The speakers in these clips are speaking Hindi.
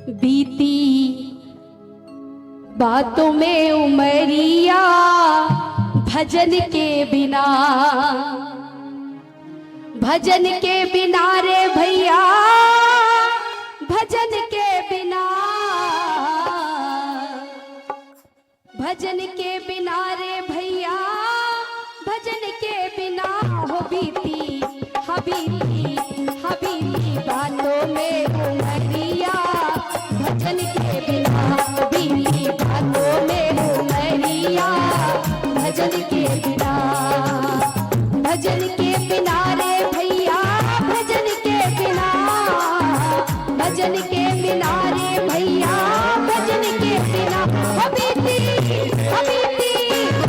बीती बातों में उमरिया भजन के बिना, भजन के बिना रे भैया, भजन के बिना, भजन के बिना रे भैया, भजन के बिना हो बीती हबीबी हबीबी बातों में उमरिया भजन के बिना, बीती बातों में उमरिया भजन के बिना, भजन के बिना रे भैया, भजन के बिना, भजन के बिना रे भैया, भजन के बिना हबीबी हबीबी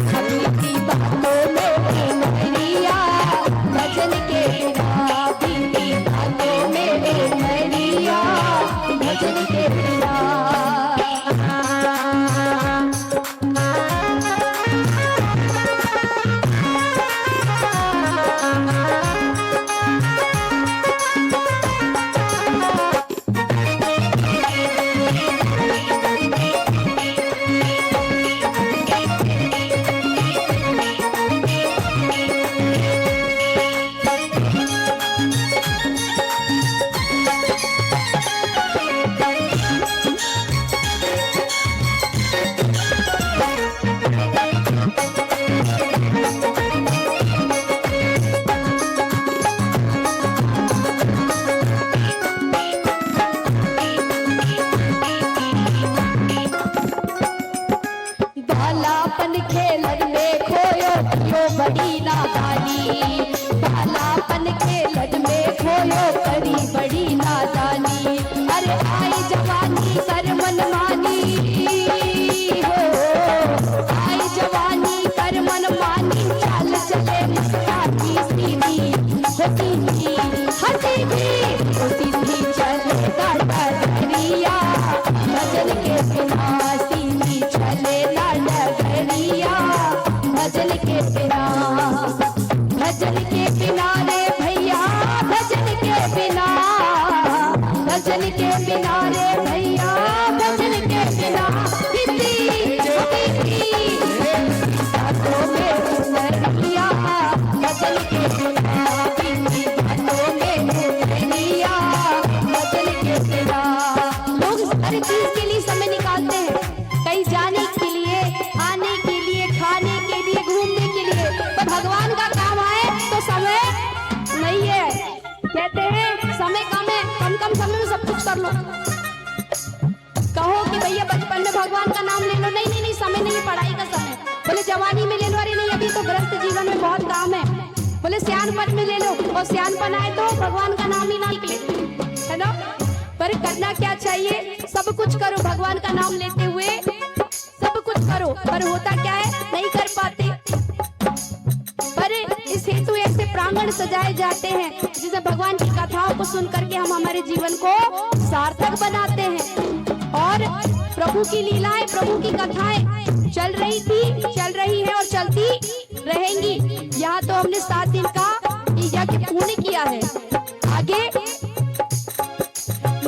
हबीबी बातों में उमरिया भजन के बिना, बीती बातों में उमरिया भजन के बिना। बालापन खेलन में खोयो पियो बड़ी नादानी, बालापन खेलन में खोयो करी बड़ी नादानी, अरे आई जवानी कर मनमानी हो, आई जवानी कर मनमानी, चाल चले मुस्कुराती सीधी हो सीधी हसीधी हो सीधी चले डरिया भजन के बिना, सीधी चले डरिया भजन के बिना, भजन के बिना रे भैया, भजन के बिना, भजन के बिना रे भैया, भजन के बिना बीती बातों में उमरिया भजन के बिना, बीती बातों में उमरिया भजन के बिना। लोग हर चीज के लिए समय निकालते हैं, कहीं जाने के लिए, आने के लिए, खाने के लिए, घूमने के लिए, पर भगवान का काम आए तो समय नहीं है। कहते हैं समय कम है, कम कम समय में सब कुछ कर लो। कहो कि भैया बचपन में भगवान का नाम ले लो, नहीं नहीं नहीं समय नहीं, पढ़ाई का समय। बोले जवानी में ले लो, अरे नहीं अभी तो ग्रस्त जीवन में बहुत काम है। बोले सियानपन में ले लो, और सियानपन आए तो भगवान का नाम ही ना निकले, है ना। पर करना क्या चाहिए, सब कुछ करो भगवान का नाम लेते हुए, सब कुछ करो, पर होता क्या है, नहीं कर पाते। पर इस हेतु ऐसे प्रांगण सजाए जाते हैं जिसे भगवान की कथाओं को सुन करके हम हमारे जीवन को सार्थक बनाते हैं। और प्रभु की लीलाएं, प्रभु की कथाएं चल रही थी, चल रही है और चलती रहेंगी। यहाँ तो हमने 7 दिन का यज्ञ पूर्ण किया है। आगे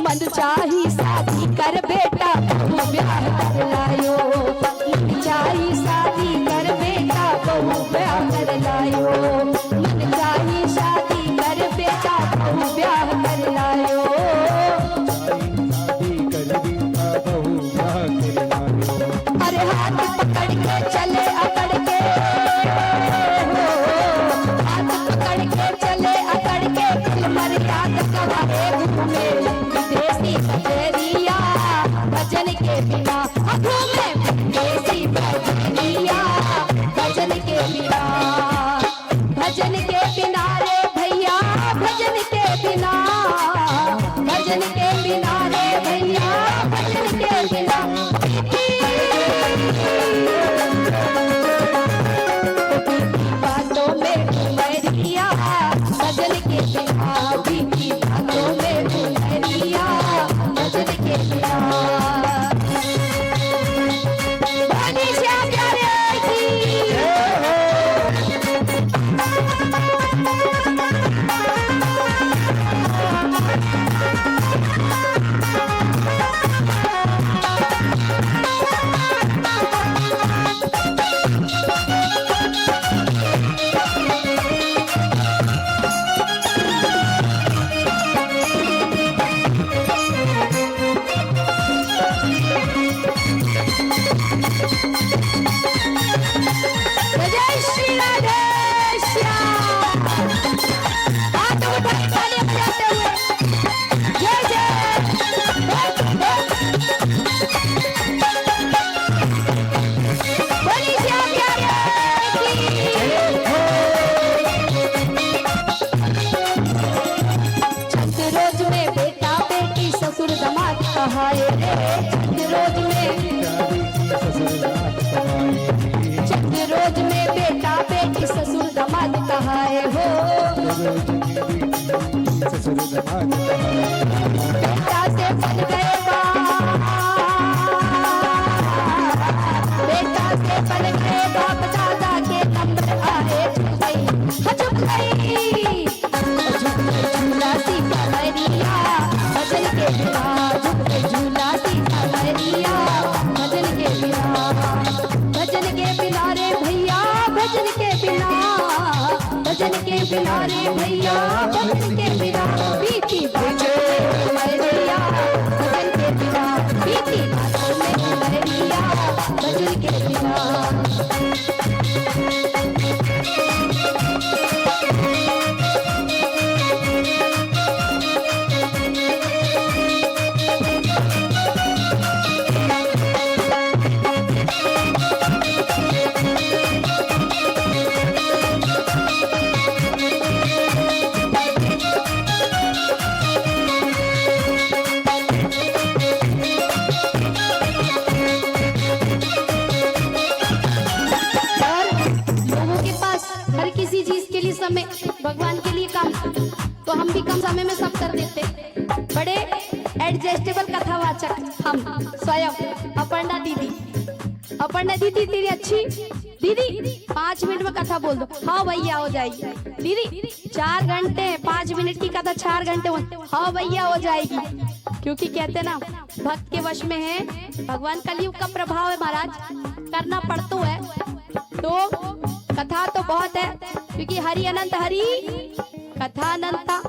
मन चाही शादी कर बेटा बहु ब्याह कर लायो, मन चाही शादी कर बेटा बहु ब्याह कर लायो, मन चाही शादी कर बेटा बहु ब्याह कर लायो, अरे हाथ पकड़ के चले अकड़ के, हाथ पकड़ के चले अकड़ के, मर्यादा कवाए घूमे विदेशी बजरिया भजन के बिना, घूमे विदेशी बजरिया भजन के बिना, भजन के बिना रे भैया, भजन के बिना, भजन के बिना रे भैया, भजन के बिना बातों में उमरिया भजन के बिना, बीती बातों में कहाए रे चंद रोज में, चंद रोज में बेटा बेटी ससुर दामाद कहाए हो, बेटा से बन गए बेटा से बन गए बाप दादा के नंबर आए, झुक गई झूला सीता मैरिया भजन के बिना, झुक गई झूला सीता मैरिया भजन के बिना, भजन के बिना रे भैया भजन के बिना, भजन के बिना रे भैया भजन के बिना, बीती बातों में मैरिया भजन के बिना, बीती बातों में मैरिया भजन के बिना। समय भगवान के लिए काम तो हम भी कम समय में सब कर देते, बड़े एडजस्टेबल कथावाचक हम स्वयं। अपर्णा दीदी, अपर्णा दीदी तेरी अच्छी दीदी 5 मिनट में कथा बोल दो, हाँ भैया हो जाएगी दीदी। 4 घंटे 5 मिनट की कथा 4 घंटे, हाँ भैया हो जाएगी। क्योंकि कहते ना भक्त के वश में है भगवान, कलयुग का प्रभाव है महाराज, करना पड़ता है। तो कथा तो बहुत है क्योंकि हरि अनंत हरि कथा अनंता,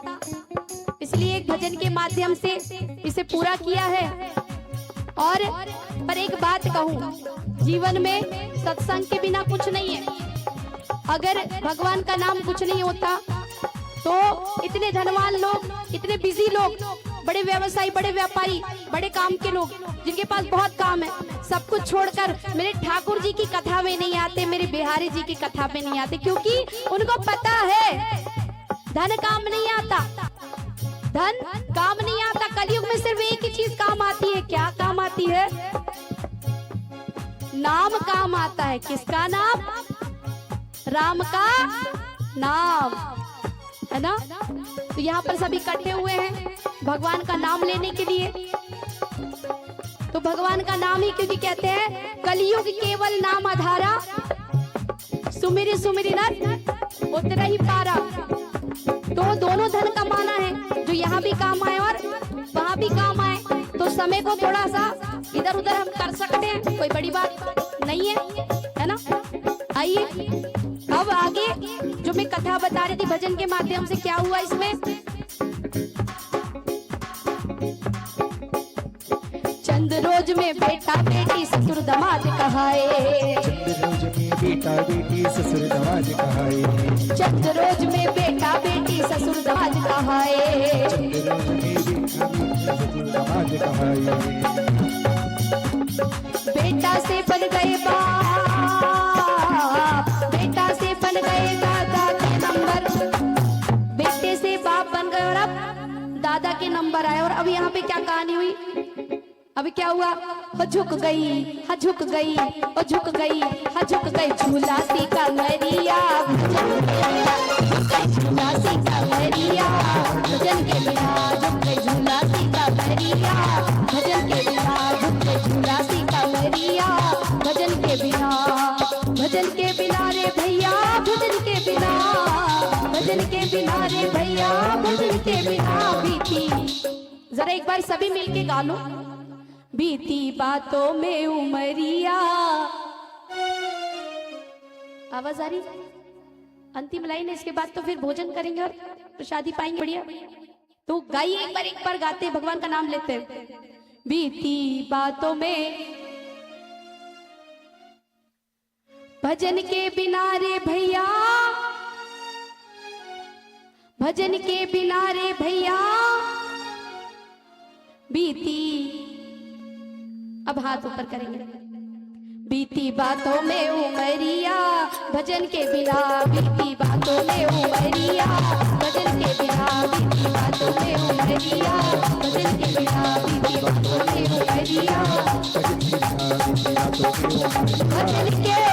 इसलिए एक भजन के माध्यम से इसे पूरा किया है। और पर एक बात कहूँ, जीवन में सत्संग के बिना कुछ नहीं है। अगर भगवान का नाम कुछ नहीं होता तो इतने धनवान लोग, इतने बिजी लोग, बड़े व्यवसायी, बड़े व्यापारी, बड़े काम के लोग जिनके पास बहुत काम है, सब कुछ छोड़कर मेरे ठाकुर जी की कथा में नहीं आते, मेरे बिहारी जी की कथा में नहीं आते, क्योंकि उनको पता है धन काम नहीं आता, धन काम नहीं आता। कलयुग में सिर्फ एक ही चीज काम आती है। क्या काम आती है? नाम काम आता है। किसका नाम? राम का नाम, है ना। तो यहाँ पर सभी इकट्ठे हुए हैं भगवान का नाम लेने के लिए। तो भगवान का नाम ही, क्योंकि कहते हैं कलयुग केवल नाम आधारा, सुमिरी सुमिरी नर उतना ही पारा। तो दोनों धन कमाना है, जो यहाँ भी काम आए और वहाँ भी काम आए। तो समय को थोड़ा सा इधर उधर हम कर सकते हैं, कोई बड़ी बात नहीं है ना। आइए अब आगे जो मैं कथा बता रही थी भजन के माध्यम से, क्या हुआ इसमें। चंद रोज में बेटा बेटी ससुर दामाद कहाए, चंद रोज में बेटा बेटी ससुर दामाद कहाए, चंद रोज में बेटा बेटी ससुर दामाद कहाए, चंद रोज में बेटा बेटी ससुर दामाद कहाए। बेटा से बन गए बाप, बेटा से बन गए दादा के नंबर, बेटे से बाप बन गए और अब दादा के नंबर आए। और अब यहाँ पे क्या कहानी हुई, अभी क्या हुआ। हो झुक गई, हा झुक गई, हो झुक गई, हा झुक गई झूला सी का मैरिया, झूला सी का मैरिया भजन के बिना, झुक गई झूला सी का मैरिया भजन के बिना, झुक गई झूला सी का मैरिया भजन के बिना, भजन के बिना रे भैया भजन के बिना, भजन के बिना रे भैया भजन के बिना। बीती, जरा एक बार सभी मिलके गा लो। बीती बातों में उमरिया, आवाज आ रही। अंतिम लाइन है, इसके बाद तो फिर भोजन करेंगे और प्रसादी पाएंगे। बढ़िया, तो गाइए एक बार गाते, भगवान का नाम लेते हैं। बीती बातों में, भजन के बिना रे भैया, भजन के बिना रे भैया बीती। अब हाथ ऊपर करेंगे। बीती बातों में उमरिया भजन के बिना, बीती बातों में उमरिया भजन के बिना, बीती बातों में उमरिया भजन के बिना, बीती बातों में उमरिया भजन के